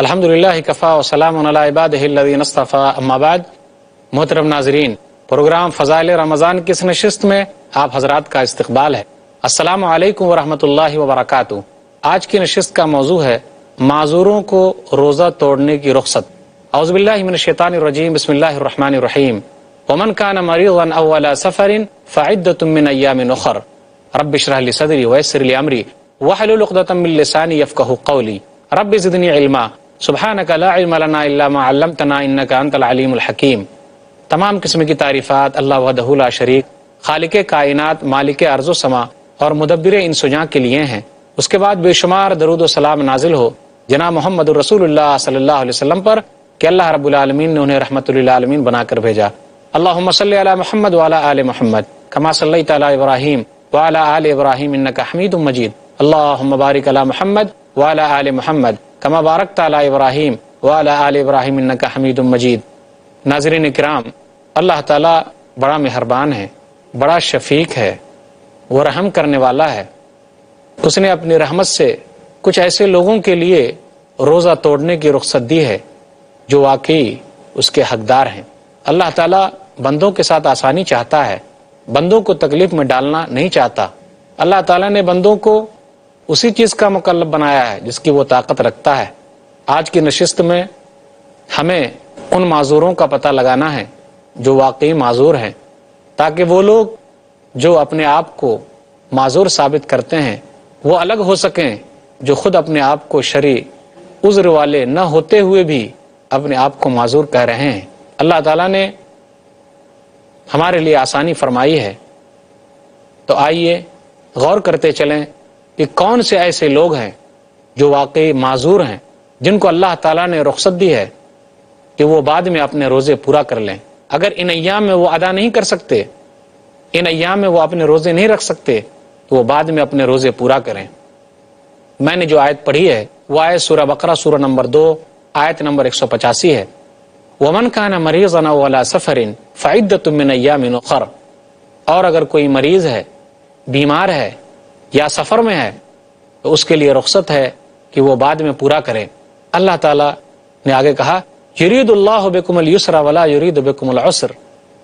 الحمدللہ کفا وسلام علی عبادہ الذین اصطفیٰ اما بعد۔ محترم ناظرین، پروگرام فضائل رمضان کی اس نشست میں آپ حضرات کا استقبال ہے۔ السلام علیکم ورحمۃ اللہ وبرکاتہ۔ آج کی نشست کا موضوع ہے معذوروں کو روزہ توڑنے کی رخصت۔ اعوذ باللہ من الشیطان الرجیم، بسم اللہ الرحمن الرحیم۔ ومن کان مریضا او علی سفر فعدۃ من ایام اخر رب اشرح لی صدری ویسر لی امری واحلل عقدۃ من لسانی یفقہوا قولی رب زدنی علما سبحانک لا علم لنا الا ما علمتنا انک انت العلیم الحکیم۔ تمام قسم کی تعریفات اللہ وحدہ لا شریک، خالق کائنات، مالک ارض و سما اور مدبر انس و جاں کے لیے ہیں۔ اس کے بعد بے شمار درود و سلام نازل ہو جناب محمد الرسول اللہ صلی اللہ علیہ وسلم پر کہ اللہ رب العالمین نے انہیں رحمت للعالمین بنا کر بھیجا۔ اللہم صلی علی محمد وعلی آل محمد کما صلیت علی ابراہیم وعلی آل ابراہیم انک حمید مجید۔ اللہم بارک علی محمد وعلی آل محمد کما بارکت علی ابراہیم وعلی آل ابراہیم انک حمید مجید۔ ناظرین کرام، اللہ تعالیٰ بڑا مہربان ہے، بڑا شفیق ہے، وہ رحم کرنے والا ہے۔ اس نے اپنی رحمت سے کچھ ایسے لوگوں کے لیے روزہ توڑنے کی رخصت دی ہے جو واقعی اس کے حقدار ہیں۔ اللہ تعالیٰ بندوں کے ساتھ آسانی چاہتا ہے، بندوں کو تکلیف میں ڈالنا نہیں چاہتا۔ اللہ تعالیٰ نے بندوں کو اسی چیز کا مکلف بنایا ہے جس کی وہ طاقت رکھتا ہے۔ آج کی نشست میں ہمیں ان معذوروں کا پتہ لگانا ہے جو واقعی معذور ہیں، تاکہ وہ لوگ جو اپنے آپ کو معذور ثابت کرتے ہیں وہ الگ ہو سکیں، جو خود اپنے آپ کو شرعی عذر والے نہ ہوتے ہوئے بھی اپنے آپ کو معذور کہہ رہے ہیں۔ اللہ تعالیٰ نے ہمارے لیے آسانی فرمائی ہے، تو آئیے غور کرتے چلیں کہ کون سے ایسے لوگ ہیں جو واقعی معذور ہیں، جن کو اللہ تعالیٰ نے رخصت دی ہے کہ وہ بعد میں اپنے روزے پورا کر لیں۔ اگر ان ایام میں وہ ادا نہیں کر سکتے، ان ایام میں وہ اپنے روزے نہیں رکھ سکتے، تو وہ بعد میں اپنے روزے پورا کریں۔ میں نے جو آیت پڑھی ہے وہ آیت سورہ بقرہ سورہ نمبر 2 آیت نمبر 185 ہے۔ وَمَنْ كَانَ مَرِيضًا أَوْ عَلَى سَفَرٍ فَعِدَّةٌ مِّنْ أَيَّامٍ أُخَرَ، اور اگر کوئی مریض ہے، بیمار ہے یا سفر میں ہے تو اس کے لیے رخصت ہے کہ وہ بعد میں پورا کرے۔ اللہ تعالیٰ نے آگے کہا یرید اللہ بکم اليسر ولا یرید بکم العسر،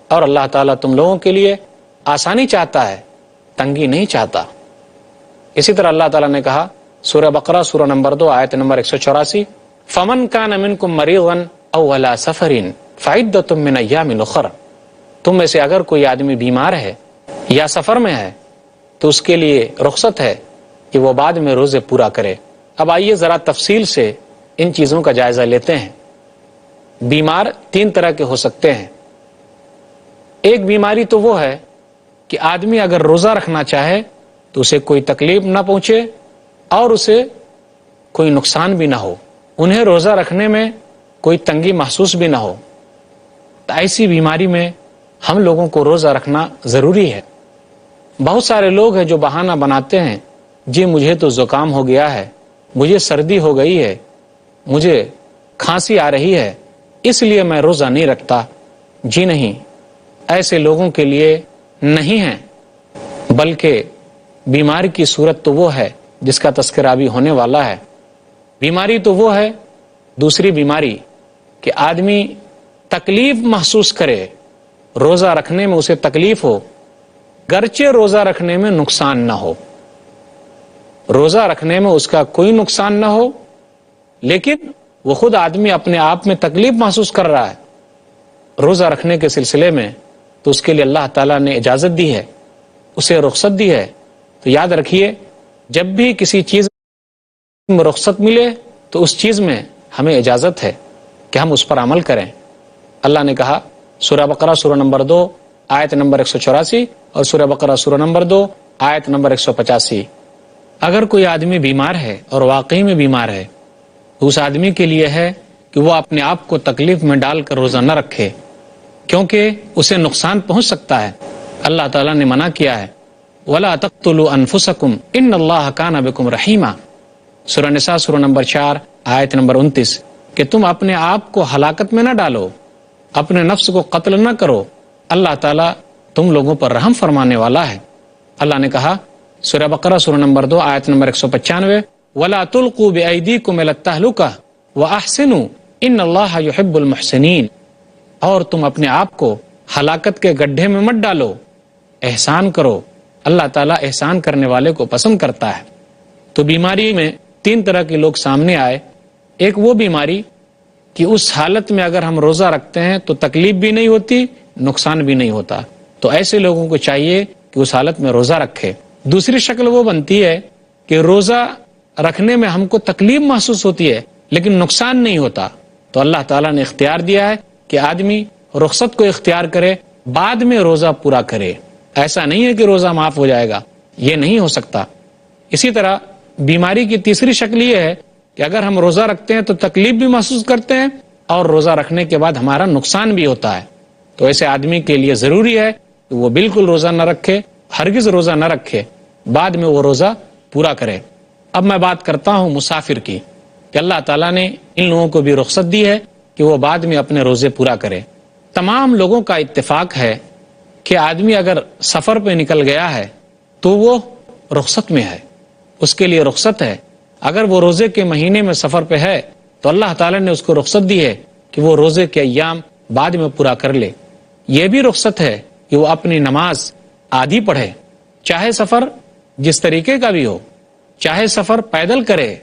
اور اللہ تعالیٰ تم لوگوں کے لیے آسانی چاہتا ہے، تنگی نہیں چاہتا۔ اسی طرح اللہ تعالیٰ نے کہا سورہ بقرہ سورہ نمبر 2 آیت نمبر 184 فمن کان منکم مریضا او علی سفر فعدۃ من ایام اخر، تم میں سے اگر کوئی آدمی بیمار ہے یا سفر میں ہے تو اس کے لیے رخصت ہے کہ وہ بعد میں روزے پورا کرے۔ اب آئیے ذرا تفصیل سے ان چیزوں کا جائزہ لیتے ہیں۔ بیمار 3 طرح کے ہو سکتے ہیں۔ ایک بیماری تو وہ ہے کہ آدمی اگر روزہ رکھنا چاہے تو اسے کوئی تکلیف نہ پہنچے اور اسے کوئی نقصان بھی نہ ہو، انہیں روزہ رکھنے میں کوئی تنگی محسوس بھی نہ ہو، تو ایسی بیماری میں ہم لوگوں کو روزہ رکھنا ضروری ہے۔ بہت سارے لوگ ہیں جو بہانہ بناتے ہیں، جی مجھے تو زکام ہو گیا ہے، مجھے سردی ہو گئی ہے، مجھے کھانسی آ رہی ہے، اس لیے میں روزہ نہیں رکھتا۔ جی نہیں، ایسے لوگوں کے لیے نہیں ہے، بلکہ بیماری کی صورت تو وہ ہے جس کا تذکرہ بھی ہونے والا ہے۔ بیماری تو وہ ہے دوسری بیماری کہ آدمی تکلیف محسوس کرے، روزہ رکھنے میں اسے تکلیف ہو، گرچہ روزہ رکھنے میں نقصان نہ ہو، روزہ رکھنے میں اس کا کوئی نقصان نہ ہو، لیکن وہ خود آدمی اپنے آپ میں تکلیف محسوس کر رہا ہے روزہ رکھنے کے سلسلے میں، تو اس کے لیے اللہ تعالیٰ نے اجازت دی ہے، اسے رخصت دی ہے۔ تو یاد رکھیے، جب بھی کسی چیز میں رخصت ملے تو اس چیز میں ہمیں اجازت ہے کہ ہم اس پر عمل کریں۔ اللہ نے کہا سورہ بقرہ سورہ نمبر 2 آیت نمبر 184 اور سورہ بقرہ سورہ نمبر 2 آیت نمبر 185، اگر کوئی آدمی بیمار ہے اور واقعی میں بیمار ہے تو اس آدمی کے لیے ہے کہ وہ اپنے آپ کو تکلیف میں ڈال کر روزہ نہ رکھے، کیونکہ اسے نقصان پہنچ سکتا ہے۔ اللہ تعالیٰ نے منع کیا ہے وَلَا تَقْتُلُوا أَنفُسَكُمْ إِنَّ اللَّهَ كَانَ بِكُمْ رَحِيمًا، سورہ نساء سورہ نمبر 4 آیت نمبر 29، کہ تم اپنے آپ کو ہلاکت میں نہ ڈالو، اپنے نفس کو قتل نہ کرو، اللہ تعالیٰ تم لوگوں پر رحم فرمانے والا ہے۔ اللہ نے کہا سورہ بقرہ سورہ نمبر 2 آیت نمبر 195 وَلَا تُلْقُوا بِأَيْدِيكُمْ إِلَى التَّهْلُكَةِ وَأَحْسِنُوا إِنَّ اللَّهَ يُحِبُّ الْمُحْسِنِينَ، اور تم اپنے آپ کو ہلاکت کے گڈھے میں مت ڈالو، احسان کرو، اللہ تعالیٰ احسان کرنے والے کو پسند کرتا ہے۔ تو بیماری میں 3 طرح کے لوگ سامنے آئے۔ ایک وہ بیماری کہ اس حالت میں اگر ہم روزہ رکھتے ہیں تو تکلیف بھی نہیں ہوتی، نقصان بھی نہیں ہوتا، تو ایسے لوگوں کو چاہیے کہ اس حالت میں روزہ رکھے۔ دوسری شکل وہ بنتی ہے کہ روزہ رکھنے میں ہم کو تکلیف محسوس ہوتی ہے لیکن نقصان نہیں ہوتا، تو اللہ تعالیٰ نے اختیار دیا ہے کہ آدمی رخصت کو اختیار کرے، بعد میں روزہ پورا کرے۔ ایسا نہیں ہے کہ روزہ معاف ہو جائے گا، یہ نہیں ہو سکتا۔ اسی طرح بیماری کی تیسری شکل یہ ہے کہ اگر ہم روزہ رکھتے ہیں تو تکلیف بھی محسوس کرتے ہیں اور روزہ رکھنے کے بعد ہمارا نقصان بھی ہوتا ہے، تو ایسے آدمی کے لیے ضروری ہے کہ وہ بالکل روزہ نہ رکھے، ہرگز روزہ نہ رکھے، بعد میں وہ روزہ پورا کرے۔ اب میں بات کرتا ہوں مسافر کی، کہ اللہ تعالیٰ نے ان لوگوں کو بھی رخصت دی ہے کہ وہ بعد میں اپنے روزے پورا کرے۔ تمام لوگوں کا اتفاق ہے کہ آدمی اگر سفر پہ نکل گیا ہے تو وہ رخصت میں ہے، اس کے لیے رخصت ہے۔ اگر وہ روزے کے مہینے میں سفر پہ ہے تو اللہ تعالیٰ نے اس کو رخصت دی ہے کہ وہ روزے کے ایام بعد میں پورا کر لے۔ یہ بھی رخصت ہے کہ وہ اپنی نماز آدھی پڑھے، چاہے سفر جس طریقے کا بھی ہو، چاہے سفر پیدل کرے،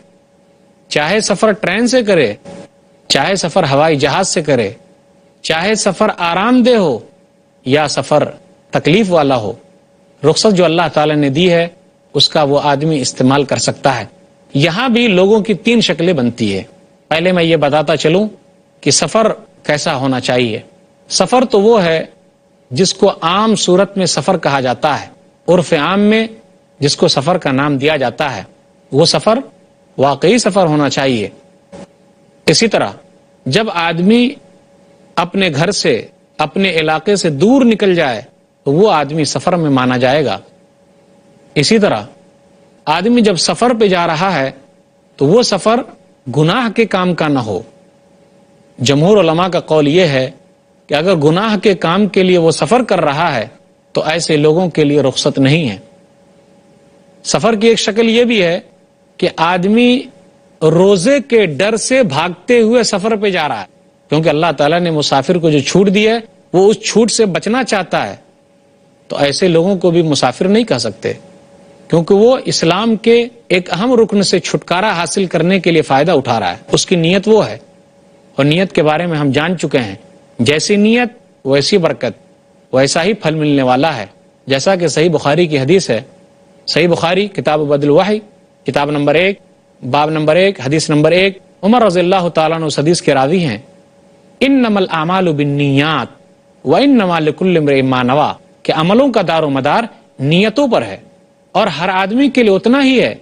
چاہے سفر ٹرین سے کرے، چاہے سفر ہوائی جہاز سے کرے، چاہے سفر آرام دہ ہو یا سفر تکلیف والا ہو، رخصت جو اللہ تعالیٰ نے دی ہے اس کا وہ آدمی استعمال کر سکتا ہے۔ یہاں بھی لوگوں کی 3 شکلیں بنتی ہے۔ پہلے میں یہ بتاتا چلوں کہ سفر کیسا ہونا چاہیے۔ سفر تو وہ ہے جس کو عام صورت میں سفر کہا جاتا ہے، عرف عام میں جس کو سفر کا نام دیا جاتا ہے، وہ سفر واقعی سفر ہونا چاہیے۔ اسی طرح جب آدمی اپنے گھر سے، اپنے علاقے سے دور نکل جائے تو وہ آدمی سفر میں مانا جائے گا۔ اسی طرح آدمی جب سفر پہ جا رہا ہے تو وہ سفر گناہ کے کام کا نہ ہو۔ جمہور علماء کا قول یہ ہے کہ اگر گناہ کے کام کے لیے وہ سفر کر رہا ہے تو ایسے لوگوں کے لیے رخصت نہیں ہے۔ سفر کی ایک شکل یہ بھی ہے کہ آدمی روزے کے ڈر سے بھاگتے ہوئے سفر پہ جا رہا ہے، کیونکہ اللہ تعالیٰ نے مسافر کو جو چھوٹ دی ہے وہ اس چھوٹ سے بچنا چاہتا ہے، تو ایسے لوگوں کو بھی مسافر نہیں کہہ سکتے، کیونکہ وہ اسلام کے ایک اہم رکن سے چھٹکارا حاصل کرنے کے لیے فائدہ اٹھا رہا ہے۔ اس کی نیت وہ ہے، اور نیت کے بارے میں ہم جان چکے ہیں، جیسی نیت ویسی برکت، ویسا ہی پھل ملنے والا ہے، جیسا کہ صحیح بخاری کی حدیث ہے۔ صحیح بخاری کتاب بدل الوحی، کتاب نمبر 1، باب نمبر 1، حدیث نمبر 1، عمر رضی اللہ تعالیٰ عنہ اس حدیث کے راوی ہیں، انما الاعمال بالنیات وانما لکل امرئ ما نوی، کہ عملوں کا دار و مدار نیتوں پر ہے، اور ہر آدمی کے لیے اتنا ہی ہے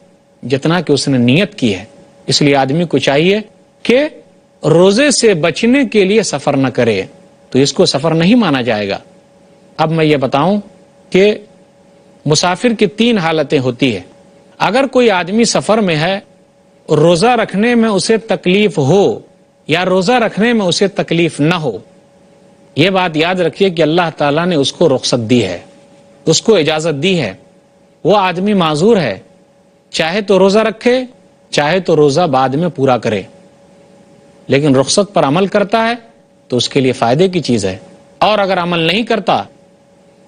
جتنا کہ اس نے نیت کی ہے۔ اس لیے آدمی کو چاہیے کہ روزے سے بچنے کے لیے سفر نہ کرے، تو اس کو سفر نہیں مانا جائے گا۔ اب میں یہ بتاؤں کہ مسافر کی 3 حالتیں ہوتی ہیں۔ اگر کوئی آدمی سفر میں ہے، روزہ رکھنے میں اسے تکلیف ہو یا روزہ رکھنے میں اسے تکلیف نہ ہو، یہ بات یاد رکھیے کہ اللہ تعالیٰ نے اس کو رخصت دی ہے، اس کو اجازت دی ہے، وہ آدمی معذور ہے، چاہے تو روزہ رکھے، چاہے تو روزہ بعد میں پورا کرے، لیکن رخصت پر عمل کرتا ہے تو اس کے لیے فائدے کی چیز ہے، اور اگر عمل نہیں کرتا،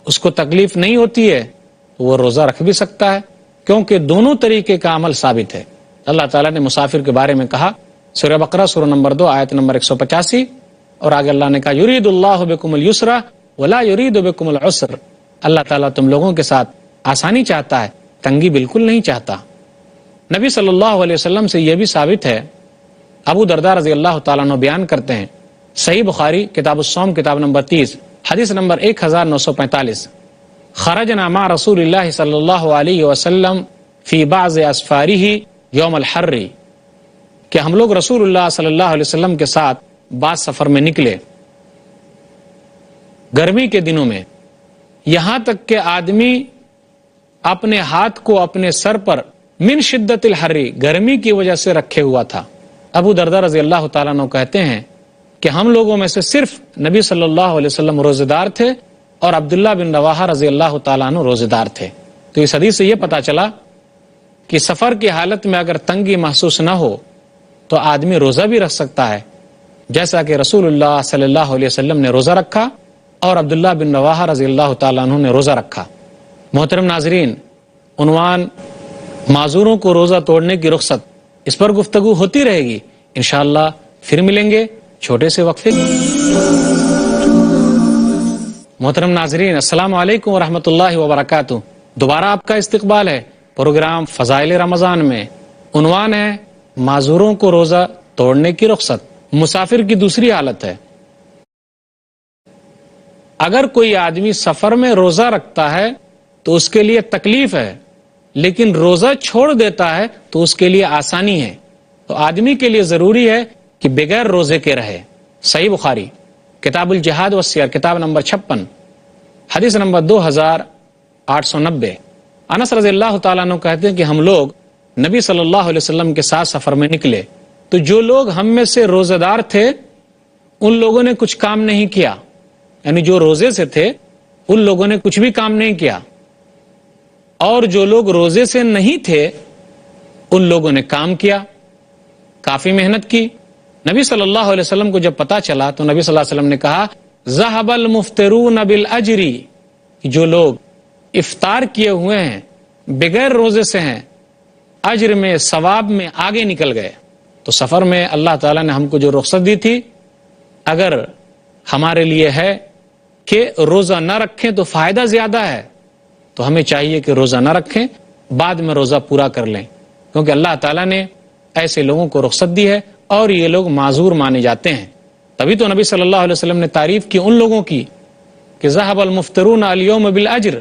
اس کو تکلیف نہیں ہوتی ہے، تو وہ روزہ رکھ بھی سکتا ہے، کیونکہ دونوں طریقے کا عمل ثابت ہے۔ اللہ تعالیٰ نے مسافر کے بارے میں کہا، سورہ بقرہ سورہ نمبر 2 آیت نمبر 185، اور آگے اللہ نے کہا یرید اللہ بکم اليسر ولا یرید بکم العسر، اللہ تعالیٰ تم لوگوں کے ساتھ آسانی چاہتا ہے، تنگی بالکل نہیں چاہتا۔ نبی صلی اللہ علیہ وسلم سے یہ بھی ثابت ہے، ابو درداء رضی اللہ تعالیٰ عنہ بیان کرتے ہیں، صحیح بخاری کتاب الصوم کتاب نمبر 30 حدیث نمبر 1945، خرجنا مع رسول اللہ صلی اللہ علیہ وسلم فی بعض اسفارہ یوم الحر، کہ ہم لوگ رسول اللہ صلی اللہ علیہ وسلم کے ساتھ بعض سفر میں نکلے گرمی کے دنوں میں، یہاں تک کہ آدمی اپنے ہاتھ کو اپنے سر پر من شدت الحر، گرمی کی وجہ سے رکھے ہوا تھا۔ ابو درداء رضی اللہ تعالیٰ عنہ کہتے ہیں کہ ہم لوگوں میں سے صرف نبی صلی اللہ علیہ وسلم روزے دار تھے اور عبداللہ بن رواحہ رضی اللہ تعالیٰ عنہ روزے دار تھے۔ تو اس حدیث سے یہ پتا چلا کہ سفر کی حالت میں اگر تنگی محسوس نہ ہو تو تو آدمی روزہ بھی رکھ سکتا ہے، جیسا کہ رسول اللہ صلی اللہ علیہ وسلم نے روزہ رکھا اور عبداللہ بن رواحہ رضی اللہ تعالیٰ عنہ نے روزہ رکھا۔ محترم ناظرین، عنوان معذوروں کو روزہ توڑنے کی رخصت، اس پر گفتگو ہوتی رہے گی، انشاءاللہ پھر ملیں گے چھوٹے سے وقفے۔ محترم ناظرین، السلام علیکم ورحمۃ اللہ وبرکاتہ۔ دوبارہ آپ کا استقبال ہے پروگرام فضائل رمضان میں۔ عنوان ہے معذوروں کو روزہ توڑنے کی رخصت، مسافر کی دوسری حالت ہے۔ اگر کوئی آدمی سفر میں روزہ رکھتا ہے تو اس کے لیے تکلیف ہے، لیکن روزہ چھوڑ دیتا ہے تو اس کے لیے آسانی ہے۔ تو آدمی کے لیے ضروری ہے کہ بغیر روزے کے رہے۔ صحیح بخاری کتاب الجہاد والسیر، کتاب نمبر 56، حدیث نمبر 2890۔ انس رضی اللہ تعالیٰ عنہ کہتے ہیں کہ ہم لوگ نبی صلی اللہ علیہ وسلم کے ساتھ سفر میں نکلے تو جو لوگ ہم میں سے روزہ دار تھے ان لوگوں نے کچھ کام نہیں کیا، یعنی جو روزے سے تھے ان لوگوں نے کچھ بھی کام نہیں کیا، اور جو لوگ روزے سے نہیں تھے ان لوگوں نے کام کیا، کافی محنت کی۔ نبی صلی اللہ علیہ وسلم کو جب پتا چلا تو نبی صلی اللہ علیہ وسلم نے کہا ذهب المفطرون بالاجر، جو لوگ افطار کیے ہوئے ہیں بغیر روزے سے ہیں، اجر میں ثواب میں آگے نکل گئے۔ تو سفر میں اللہ تعالیٰ نے ہم کو جو رخصت دی تھی، اگر ہمارے لیے ہے کہ روزہ نہ رکھیں تو فائدہ زیادہ ہے، تو ہمیں چاہیے کہ روزہ نہ رکھیں، بعد میں روزہ پورا کر لیں، کیونکہ اللہ تعالیٰ نے ایسے لوگوں کو رخصت دی ہے اور یہ لوگ معذور مانے جاتے ہیں۔ تبھی تو نبی صلی اللہ علیہ وسلم نے تعریف کی ان لوگوں کی کہ ذهب المفطرون اليوم بالاجر،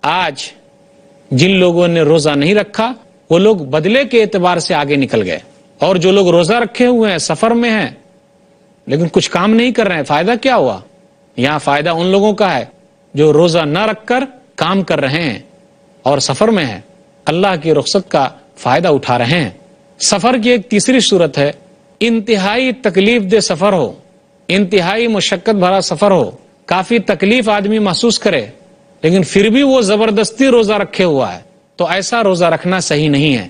آج جن لوگوں نے روزہ نہیں رکھا وہ لوگ بدلے کے اعتبار سے آگے نکل گئے، اور جو لوگ روزہ رکھے ہوئے ہیں سفر میں ہیں لیکن کچھ کام نہیں کر رہے ہیں، فائدہ کیا ہوا؟ یہاں فائدہ ان لوگوں کا ہے جو روزہ نہ رکھ کر کام کر رہے ہیں اور سفر میں ہیں، اللہ کی رخصت کا فائدہ اٹھا رہے ہیں۔ سفر کی ایک تیسری صورت ہے انتہائی تکلیف دہ سفر ہو، انتہائی مشقت بھرا سفر ہو، کافی تکلیف آدمی محسوس کرے لیکن پھر بھی وہ زبردستی روزہ رکھے ہوا ہے، تو ایسا روزہ رکھنا صحیح نہیں ہے۔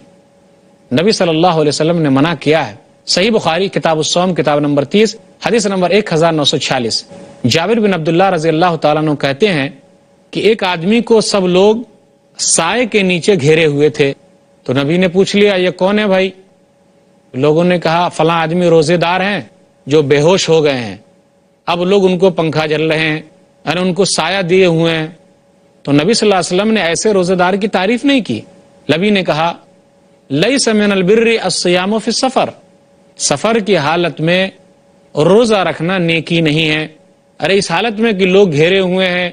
نبی صلی اللہ علیہ وسلم نے منع کیا ہے۔ صحیح بخاری کتاب الصوم، کتاب نمبر 30، حدیث نمبر 1946۔ جابر بن عبداللہ رضی اللہ تعالیٰ عنہ کہتے ہیں کہ ایک آدمی کو سب لوگ سائے کے نیچے گھیرے ہوئے تھے، تو نبی نے پوچھ لیا یہ کون ہے بھائی؟ لوگوں نے کہا فلاں آدمی روزے دار ہیں جو بے ہوش ہو گئے ہیں، اب لوگ ان کو پنکھا جل رہے ہیں، یعنی ان کو سایہ دیے ہوئے ہیں۔ تو نبی صلی اللہ علیہ وسلم نے ایسے روزے دار کی تعریف نہیں کی۔ نبی نے کہا لیس من البر الصیام فی السفر، سفر کی حالت میں روزہ رکھنا نیکی نہیں ہے۔ ارے اس حالت میں کہ لوگ گھیرے ہوئے ہیں،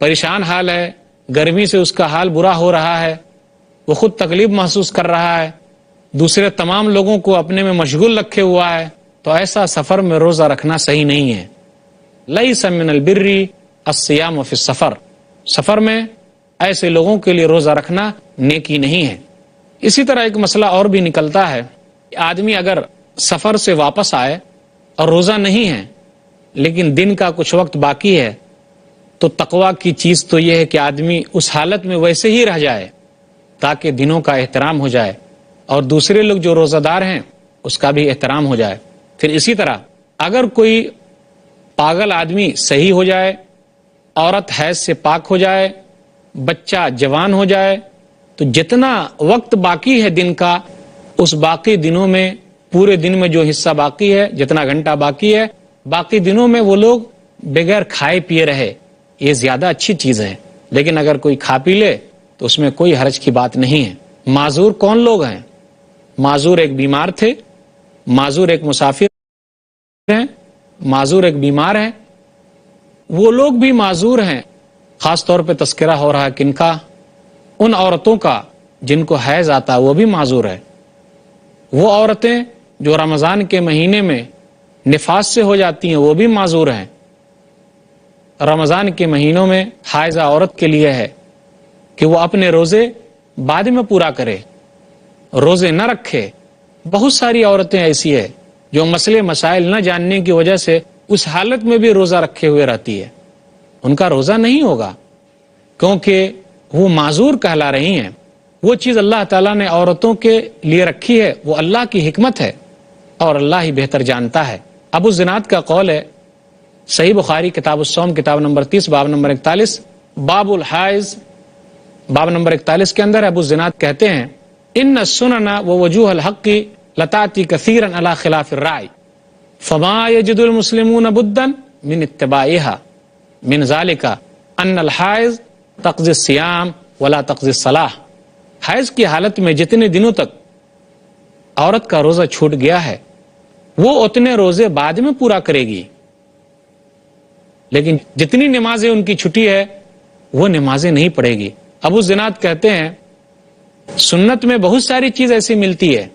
پریشان حال ہے، گرمی سے اس کا حال برا ہو رہا ہے، وہ خود تکلیف محسوس کر رہا ہے، دوسرے تمام لوگوں کو اپنے میں مشغول رکھے ہوا ہے، تو ایسا سفر میں روزہ رکھنا صحیح نہیں ہے۔ لیس من البر الصیام فی السفر، سفر میں ایسے لوگوں کے لیے روزہ رکھنا نیکی نہیں ہے۔ اسی طرح ایک مسئلہ اور بھی نکلتا ہے کہ آدمی اگر سفر سے واپس آئے اور روزہ نہیں ہے لیکن دن کا کچھ وقت باقی ہے، تو تقویٰ کی چیز تو یہ ہے کہ آدمی اس حالت میں ویسے ہی رہ جائے تاکہ دنوں کا احترام ہو جائے اور دوسرے لوگ جو روزہ دار ہیں اس کا بھی احترام ہو جائے۔ پھر اسی طرح اگر کوئی پاگل آدمی صحیح ہو جائے، عورت حیض سے پاک ہو جائے، بچہ جوان ہو جائے، تو جتنا وقت باقی ہے دن کا، اس باقی دنوں میں پورے دن میں جو حصہ باقی ہے، جتنا گھنٹہ باقی ہے، باقی دنوں میں وہ لوگ بغیر کھائے پیے رہے، یہ زیادہ اچھی چیز ہے۔ لیکن اگر کوئی کھا پی لے تو اس میں کوئی حرج کی بات نہیں ہے۔ معذور کون لوگ ہیں؟ معذور ایک بیمار تھے، معذور ایک مسافر ہیں، معذور ایک بیمار ہیں، وہ لوگ بھی معذور ہیں۔ خاص طور پہ تذکرہ ہو رہا ہے کن کا؟ ان عورتوں کا جن کو حیض آتا ہے، وہ بھی معذور ہے۔ وہ عورتیں جو رمضان کے مہینے میں نفاس سے ہو جاتی ہیں وہ بھی معذور ہیں۔ رمضان کے مہینوں میں حائضہ عورت کے لیے ہے کہ وہ اپنے روزے بعد میں پورا کرے، روزے نہ رکھے۔ بہت ساری عورتیں ایسی ہیں جو مسئلے مسائل نہ جاننے کی وجہ سے اس حالت میں بھی روزہ رکھے ہوئے رہتی ہے، ان کا روزہ نہیں ہوگا کیونکہ وہ معذور کہلا رہی ہیں۔ وہ چیز اللہ تعالیٰ نے عورتوں کے لیے رکھی ہے، وہ اللہ کی حکمت ہے۔ اور اللہ ہی بہتر جانتا ہے۔ ابو الزناد کا قول ہے، صحیح بخاری کتاب الصوم کتاب نمبر 30 باب نمبر 41 باب الحائض باب نمبر 41 کے اندر ابو الزناد کہتے ہیں ان السنن ووجوه الحق لتأتي كثيرا على خلاف الرأي فما يجد المسلمون بدا من اتباعها من ذلك ان الحائض تقضي الصيام ولا تقضي الصلاة۔ حیض کی حالت میں جتنے دنوں تک عورت کا روزہ چھوٹ گیا ہے وہ اتنے روزے بعد میں پورا کرے گی، لیکن جتنی نمازیں ان کی چھٹی ہے وہ نمازیں نہیں پڑھے گی۔ ابو زناد کہتے ہیں سنت میں بہت ساری چیز ایسی ملتی ہے،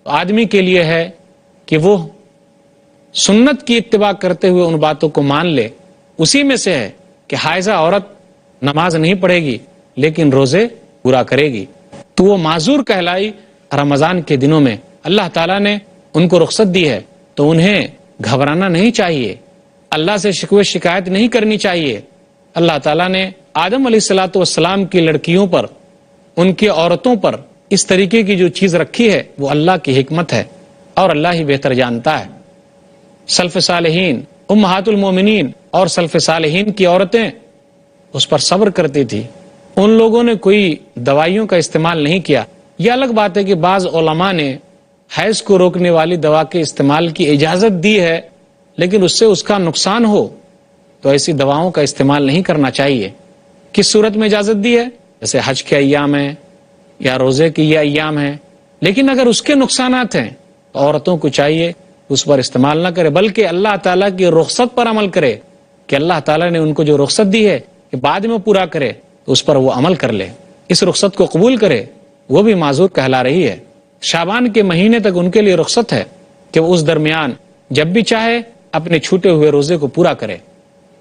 آدمی کے لیے ہے کہ وہ سنت کی اتباع کرتے ہوئے ان باتوں کو مان لے۔ اسی میں سے ہے کہ حائضہ عورت نماز نہیں پڑھے گی لیکن روزے پورا کرے گی، تو وہ معذور کہلائی۔ رمضان کے دنوں میں اللہ تعالیٰ نے ان کو رخصت دی ہے تو انہیں گھبرانا نہیں چاہیے، اللہ سے شکوے شکایت نہیں کرنی چاہیے۔ اللہ تعالیٰ نے آدم علیہ الصلوۃ والسلام کی لڑکیوں پر، ان کی عورتوں پر اس طریقے کی جو چیز رکھی ہے وہ اللہ کی حکمت ہے اور اللہ ہی بہتر جانتا ہے۔ سلف صالحین، امہات المومنین اور سلف صالحین کی عورتیں اس پر صبر کرتی تھی، ان لوگوں نے کوئی دوائیوں کا استعمال نہیں کیا۔ یہ الگ بات ہے کہ بعض علماء نے حیض کو روکنے والی دوا کے استعمال کی اجازت دی ہے، لیکن اس سے اس کا نقصان ہو تو ایسی دواؤں کا استعمال نہیں کرنا چاہیے۔ کس صورت میں اجازت دی ہے؟ جیسے حج کے ایام ہیں یا روزے کے یہ ایام ہیں، لیکن اگر اس کے نقصانات ہیں تو عورتوں کو چاہیے اس پر استعمال نہ کرے، بلکہ اللہ تعالیٰ کی رخصت پر عمل کرے کہ اللہ تعالیٰ نے ان کو جو رخصت دی ہے کہ بعد میں پورا کرے تو اس پر وہ عمل کر لے، اس رخصت کو قبول کرے، وہ بھی معذور کہلا رہی ہے۔ شعبان کے مہینے تک ان کے لیے رخصت ہے کہ وہ اس درمیان جب بھی چاہے اپنے چھوٹے ہوئے روزے کو پورا کرے۔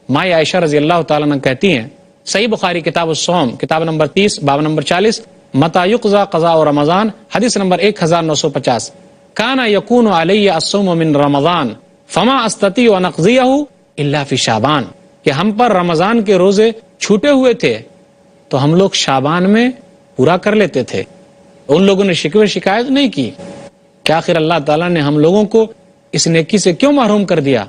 ماں عائشہ رضی اللہ تعالیٰ عنہ کہتی ہیں، صحیح بخاری کتاب الصوم کتاب نمبر 30 باب نمبر 40 متی یقضی قضاء رمضان حدیث نمبر 1950 کان یکون علی الصوم من رمضان فما استطیع ان اقضیہ الا فی شعبان، کہ ہم پر رمضان کے روزے چھوٹے ہوئے تھے تو ہم لوگ شعبان میں پورا کر لیتے تھے۔ ان لوگوں نے شکوے شکایت نہیں کی کہ آخر اللہ تعالیٰ نے ہم لوگوں کو اس نیکی سے کیوں محروم کر دیا۔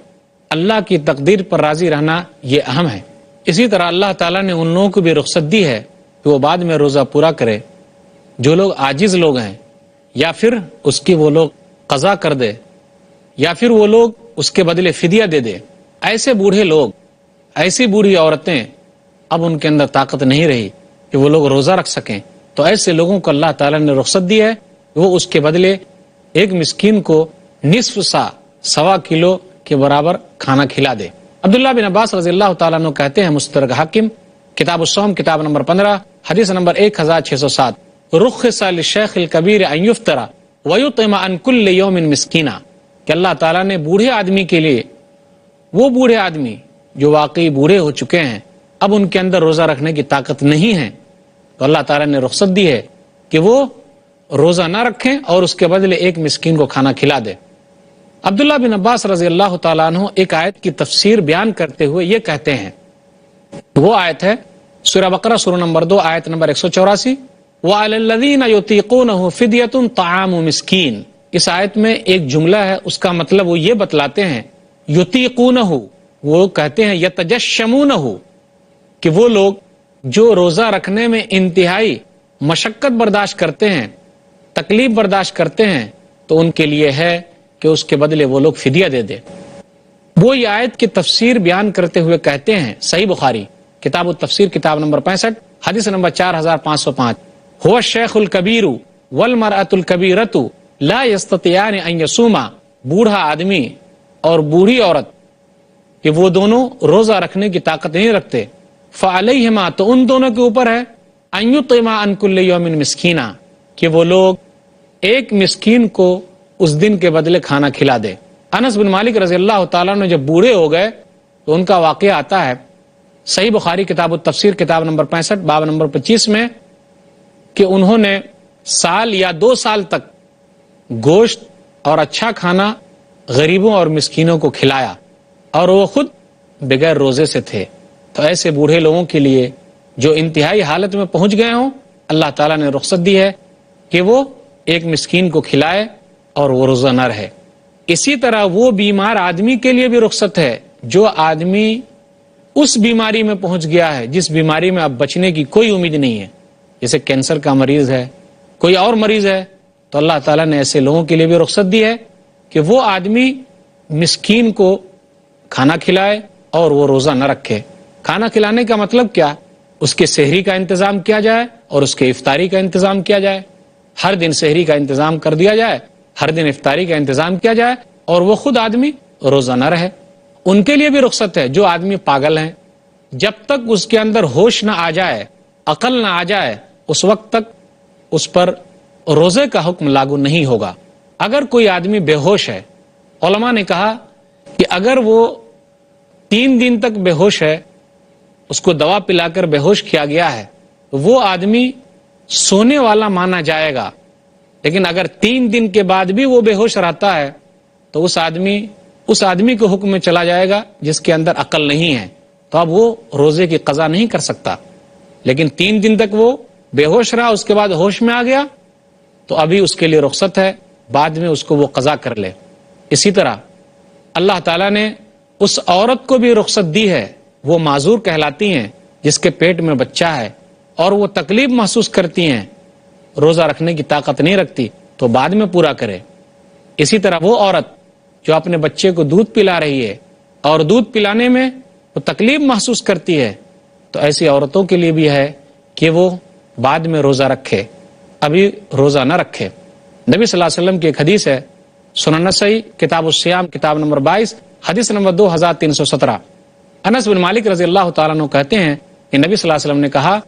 اللہ کی تقدیر پر راضی رہنا یہ اہم ہے۔ اسی طرح اللہ تعالیٰ نے ان لوگوں کو بھی رخصت دی ہے کہ وہ بعد میں روزہ پورا کرے۔ جو لوگ عاجز لوگ ہیں یا پھر اس کی وہ لوگ قضا کر دے یا پھر وہ لوگ اس کے بدلے فدیہ دے دے، ایسے بوڑھے لوگ، ایسی بوڑھی عورتیں اب ان کے اندر طاقت نہیں رہی کہ وہ لوگ روزہ رکھ سکیں، تو ایسے لوگوں کو اللہ تعالیٰ نے رخصت دی ہے کہ وہ اس کے بدلے ایک مسکین کو نصف سا 1.25 کلو کے برابر کھانا کھلا دے۔ عبداللہ بن عباس رضی اللہ تعالیٰ عنہ کہتے ہیں، مستدرک حاکم کتاب الصوم کتاب نمبر 15 حدیث نمبر 1607 رخص للشیخ الکبیر ان یفطر ویطعم عن کل یوم مسکینا، کہ اللہ تعالیٰ نے بوڑھے آدمی کے لیے، وہ بوڑھے آدمی جو واقعی بوڑھے ہو چکے ہیں، اب ان کے اندر روزہ رکھنے کی طاقت نہیں ہے، تو اللہ تعالیٰ نے رخصت دی ہے کہ وہ روزہ نہ رکھیں اور اس کے بدلے ایک مسکین کو کھانا کھلا دے۔ عبداللہ بن عباس رضی اللہ تعالیٰ عنہ ایک آیت کی تفسیر بیان کرتے ہوئے یہ کہتے ہیں، وہ آیت ہے سورہ بقرہ سورہ نمبر 2 آیت نمبر 184 وَعَلَى الَّذِينَ يُطِيقُونَهُ فِدْيَةٌ طَعَامُ مِسْكِينٍ۔ اس آیت میں ایک جملہ ہے، اس کا مطلب وہ یہ بتلاتے ہیں، یطیقونہ، وہ کہتے ہیں یتجشمونہ، کہ وہ لوگ جو روزہ رکھنے میں انتہائی مشقت برداشت کرتے ہیں، تکلیف برداشت کرتے ہیں، تو ان کے لیے ہے کہ اس کے بدلے وہ لوگ فدیہ دے دے۔ وہ یہ آیت کی تفسیر بیان کرتے ہوئے کہتے ہیں، صحیح بخاری کتاب التفسیر کتاب نمبر 65 حدیث نمبر 4505 هو الشیخ الکبیر والمرأة الکبیرۃ لا یستطیعان ان یصوما، بوڑھا آدمی اور بوڑھی عورت کہ وہ دونوں روزہ رکھنے کی طاقت نہیں رکھتے، فعلیہما، تو ان دونوں کے اوپر ہے، ان یطعما عن کل یوم مسکینا، کہ وہ لوگ ایک مسکین کو اس دن کے بدلے کھانا کھلا دے۔ انس بن مالک رضی اللہ تعالیٰ نے جب بوڑھے ہو گئے تو ان کا واقعہ آتا ہے صحیح بخاری کتاب التفسیر کتاب نمبر 65 باب نمبر 25 میں، کہ انہوں نے سال یا 2 سال تک گوشت اور اچھا کھانا غریبوں اور مسکینوں کو کھلایا، اور وہ خود بغیر روزے سے تھے۔ تو ایسے بوڑھے لوگوں کے لیے جو انتہائی حالت میں پہنچ گئے ہوں، اللہ تعالیٰ نے رخصت دی ہے کہ وہ ایک مسکین کو کھلائے اور وہ روزہ نہ رہے۔ اسی طرح وہ بیمار آدمی کے لیے بھی رخصت ہے جو آدمی اس بیماری میں پہنچ گیا ہے جس بیماری میں اب بچنے کی کوئی امید نہیں ہے، جیسے کینسر کا مریض ہے، کوئی اور مریض ہے، تو اللہ تعالیٰ نے ایسے لوگوں کے لیے بھی رخصت دی ہے کہ وہ آدمی مسکین کو کھانا کھلائے اور وہ روزہ نہ رکھے۔ کھانا کھلانے کا مطلب کیا؟ اس کے سحری کا انتظام کیا جائے اور اس کے افطاری کا انتظام کیا جائے۔ ہر دن سحری کا انتظام کر دیا جائے، ہر دن افطاری کا انتظام کیا جائے، اور وہ خود آدمی روزہ نہ رہے۔ ان کے لیے بھی رخصت ہے جو آدمی پاگل ہیں، جب تک اس کے اندر ہوش نہ آ جائے، عقل نہ آ جائے، اس وقت تک اس پر روزے کا حکم لاگو نہیں ہوگا۔ اگر کوئی آدمی بے ہوش ہے، علماء نے کہا کہ اگر وہ 3 دن تک بے ہوش ہے، اس کو دوا پلا کر بے ہوش کیا گیا ہے، وہ آدمی سونے والا مانا جائے گا، لیکن اگر 3 دن کے بعد بھی وہ بے ہوش رہتا ہے تو اس آدمی کو حکم میں چلا جائے گا جس کے اندر عقل نہیں ہے، تو اب وہ روزے کی قضا نہیں کر سکتا۔ لیکن 3 دن تک وہ بے ہوش رہا، اس کے بعد ہوش میں آ گیا، تو ابھی اس کے لیے رخصت ہے، بعد میں اس کو وہ قضا کر لے۔ اسی طرح اللہ تعالیٰ نے اس عورت کو بھی رخصت دی ہے، وہ معذور کہلاتی ہیں جس کے پیٹ میں بچہ ہے اور وہ تکلیف محسوس کرتی ہیں، روزہ رکھنے کی طاقت نہیں رکھتی، تو بعد میں پورا کرے۔ اسی طرح وہ عورت جو اپنے بچے کو دودھ پلا رہی ہے اور دودھ پلانے میں وہ تکلیف محسوس کرتی ہے، تو ایسی عورتوں کے لیے بھی ہے کہ وہ بعد میں روزہ رکھے، ابھی روزہ نہ رکھے۔ نبی صلی اللہ علیہ وسلم کی ایک حدیث ہے، سنن نسائی کتاب الصیام کتاب نمبر 22 حدیث نمبر 2317۔ انس بن مالک رضی اللہ تعالیٰ عنہ کہتے ہیں کہ نبی صلی اللہ علیہ وسلم نے کہا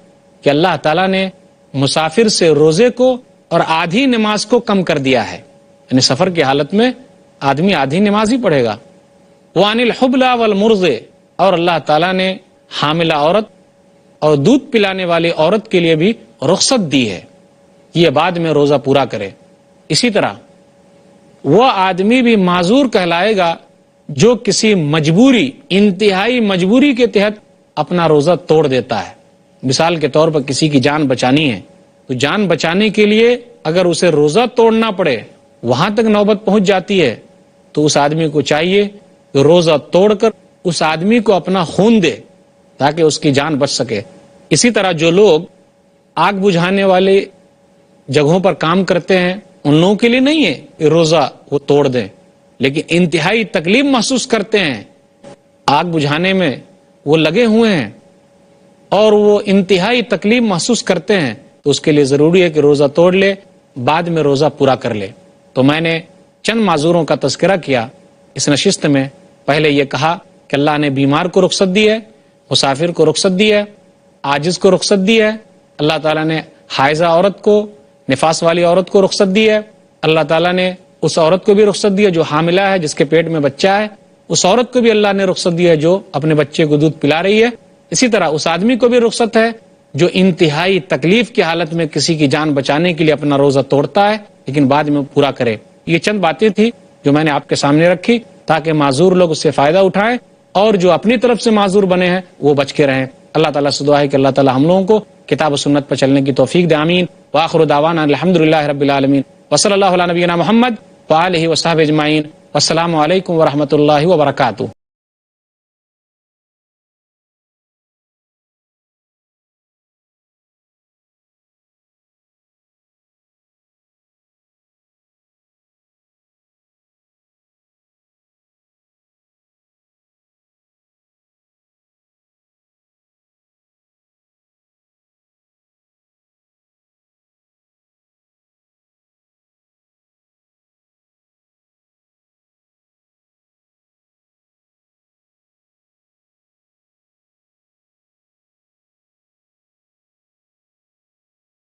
کہ اللہ تعالیٰ نے مسافر سے روزے کو اور آدھی نماز کو کم کر دیا ہے، یعنی سفر کی حالت میں آدمی آدھی نماز ہی پڑھے گا۔ وعن الحبلى والمرضع، اور اللہ تعالیٰ نے حاملہ عورت اور دودھ پلانے والی عورت کے لیے بھی رخصت دی ہے، یہ بعد میں روزہ پورا کرے۔ اسی طرح وہ آدمی بھی معذور کہلائے گا جو کسی مجبوری، انتہائی مجبوری کے تحت اپنا روزہ توڑ دیتا ہے۔ مثال کے طور پر کسی کی جان بچانی ہے، تو جان بچانے کے لیے اگر اسے روزہ توڑنا پڑے، وہاں تک نوبت پہنچ جاتی ہے، تو اس آدمی کو چاہیے کہ روزہ توڑ کر اس آدمی کو اپنا خون دے تاکہ اس کی جان بچ سکے۔ اسی طرح جو لوگ آگ بجھانے والے جگہوں پر کام کرتے ہیں، ان لوگوں کے لیے نہیں ہے کہ روزہ وہ توڑ دیں، لیکن انتہائی تکلیف محسوس کرتے ہیں، آگ بجھانے میں وہ لگے ہوئے ہیں اور وہ انتہائی تکلیف محسوس کرتے ہیں، تو اس کے لیے ضروری ہے کہ روزہ توڑ لے، بعد میں روزہ پورا کر لے۔ تو میں نے چند معذوروں کا تذکرہ کیا اس نشست میں۔ پہلے یہ کہا کہ اللہ نے بیمار کو رخصت دی ہے، مسافر کو رخصت دی ہے، عاجز کو رخصت دی ہے، اللہ تعالیٰ نے حائضہ عورت کو، نفاس والی عورت کو رخصت دی ہے، اللہ تعالیٰ نے اس عورت کو بھی رخصت دی ہے جو حاملہ ہے، جس کے پیٹ میں بچہ ہے، اس عورت کو بھی اللہ نے رخصت دی ہے جو اپنے بچے کو دودھ پلا رہی ہے۔ اسی طرح اس آدمی کو بھی رخصت ہے جو انتہائی تکلیف کی حالت میں کسی کی جان بچانے کے لیے اپنا روزہ توڑتا ہے لیکن بعد میں پورا کرے۔ یہ چند باتیں تھی جو میں نے آپ کے سامنے رکھی تاکہ معذور لوگ اس سے فائدہ اٹھائیں اور جو اپنی طرف سے معذور بنے ہیں وہ بچ کے رہیں۔ اللہ تعالیٰ سے دعا ہے کہ اللہ تعالیٰ ہم لوگوں کو کتاب و سنت پر چلنے کی توفیق دے، آمین۔ وآخر دعوانا الحمدللہ رب العالمین، وصلی اللہ علی نبینا محمد وآلہ وصحبہ اجمعین، والسلام علیکم ورحمۃ اللہ وبرکاتہ۔